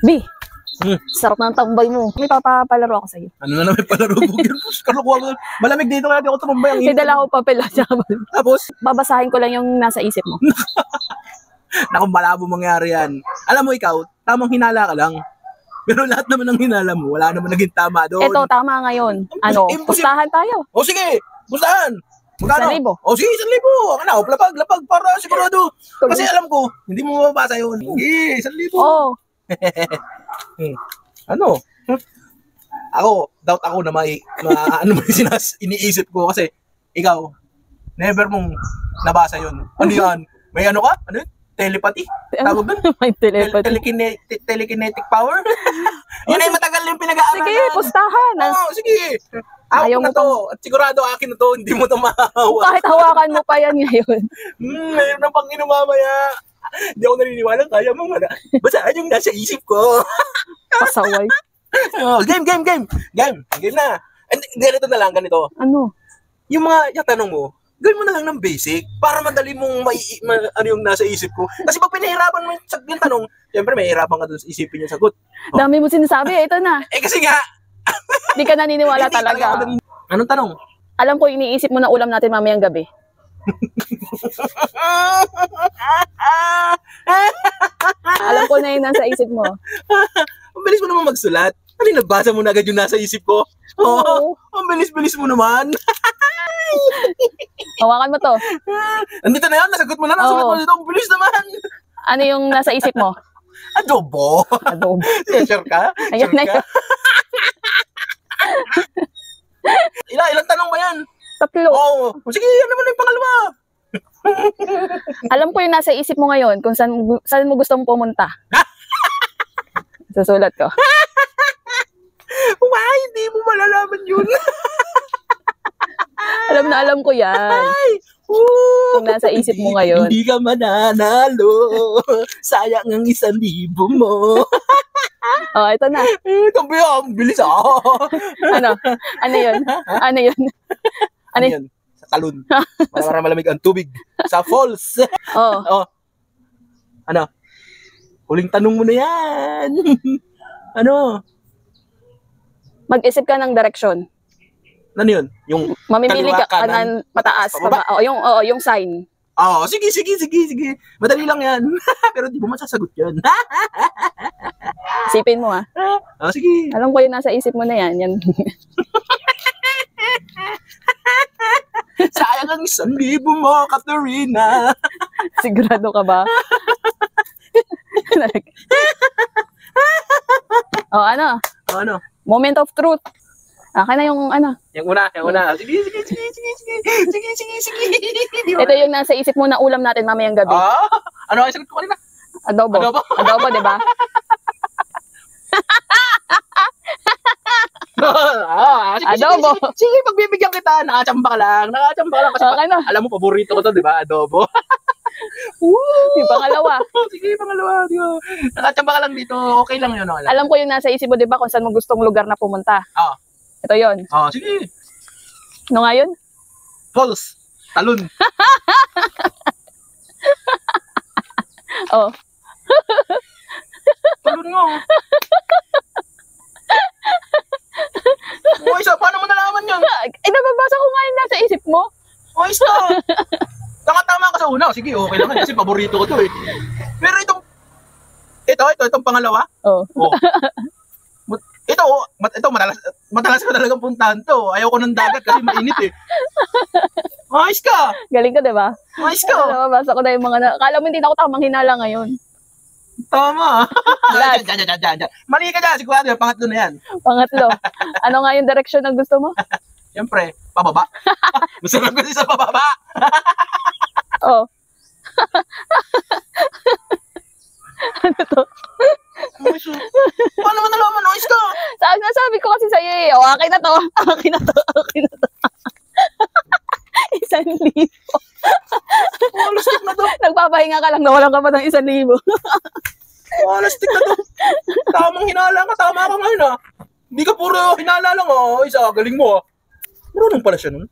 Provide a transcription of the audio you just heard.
B, sarap ng tambay mo. May papapalaro ako sa'yo. Ano na naman palaro mo? Kalukuha mo. Malamig dito kaya di ako tumambay. May dala ko papel. Tapos, babasahin ko lang yung nasa isip mo. naku, malabo mangyari yan. Alam mo ikaw, tamang hinala ka lang. Pero lahat naman ng hinala mo, wala naman naging tama doon. Ito, tama ngayon. Ano, pustahan tayo. O sige, pustahan. Magkano? 1,000. O sige, 1,000. Ano, lapag para sigurado. Kasi alam ko, hindi mo mababasa yun. Sige, 1,000. Oo. Ano? Ako, doubt ako na ano mo iniisip ko kasi ikaw, never mong nabasa yun. Ano yan? May ano ka? Ano yun? Telepathy? Tawag doon? May telepathy. Telekinetic power? Yun ay matagal yung pinag-aaralan. Sige, pustahan. Oo, sige. Ako na to. At sigurado akin na to. Hindi mo to mahahawa. Kahit hawakan mo pa yan ngayon. Mayroon ng Panginoon mamaya. Hindi ako naniniwala. Kaya mo wala. Basaan yung nasa isip ko. Pasaway. Game na. And ganito na lang, ganito. Ano? Yung mga tanong mo, gawin mo na lang ng basic para madali mong ano yung nasa isip ko. Kasi pag pinahirapan mo yung tanong, siyempre may hirapan ka doon sa isipin yung sagot. Oh. Dami mo sinasabi, ito na. Kasi nga. Hindi ka naniniwala talaga. Anong tanong? Alam ko iniisip mo na ulam natin mamayang gabi. Alam ko na yun nasa isip mo. Ang bilis mo naman magsulat. Ano nabasa mo na agad yung nasa isip ko? Oo. Ang bilis-bilis mo naman. Hawakan mo to. Andito na yan, nasagot mo na. Nasulat mo dito. Ang bilis naman. Ano yung nasa isip mo? Adobo. Sure ka? Ayan na yun. Ilang tanong ba yan? 3. Oo. Sige, yan naman yung pangalawa. Alam ko yung nasa isip mo ngayon kung saan mo gustong pumunta. Susulat ko. Why? Hindi mo malalaman yun. Alam ko yan. Kung nasa isip mo ngayon. Hindi ka mananalo. Sayang ang 1,000 mo. Oh, ito na. Tabi ang bilis Ano? Ano yun? Ano yun? Ano yun? Sa talon. Para malamig ang tubig. Sa falls. Oh. Ano? Huling tanong mo na yan. Ano? Mag-isip ka ng direksyon. Ano yun? Yung mamimili ka kanan, pataas. Yung sign. Sige. Madali lang yan. Pero di mo masasagot yan. Isipin mo Sige. Alam ko yung nasa isip mo na yan. Sayang ang 1,000 mo, Katerina. Sigurado ka ba? Ano? Ano? Moment of truth. Akin na yung ano. Yung una. Sige. Ito yung nasa isip mo na ulam natin mamayang gabi. Ano ang sagot ko kanina? Adobo, di ba? Adobo. Sige, pagbibigyan kita. Nakachamba ka lang. Kasi alam mo, paborito ko to, di ba? Adobo. Yung pangalawa. Sige, pangalawa. Nakachamba ka lang dito. Okay lang yun. Alam ko yung nasa isip mo, di ba? Kung saan mo gustong lugar na pumunta. Ito yun. Sige. Ano nga yun? Falls. Talon. Talon nga. Isa, paano mo nalaman yan? Nababasa ko nga yung nasa isip mo. Isa. Tama ka sa una. Sige, okay lang. Kasi paborito ko to eh. Pero itong pangalawa. Ito, madalas ko talagang puntahan to. Ayaw ko ng dagat kasi mainit eh. Ayos ka! Galing ka, diba? Ayos ka! Nababasa ko na yung mga akala mo hindi na ako tamang hinala ngayon. Tama! Diyan. Mali ka dyan, sigurado yung pangatlo na yan. Pangatlo. Ano nga yung direction na gusto mo? Siyempre, pababa. Masarap kasi sa pababa. Ano to? Paano mo nalaman? Ayos ka! Sabi ko kasi sa'yo eh. Akin na to. 1,000. Lastik na to. Nagpapahinga ka lang, nawalan ka pa ng 1,000. Lastik na to. Tamang hinala ka. Tama ka ngayon Hindi ka puro hinala lang Isa, galing mo Marunong pala siya nun.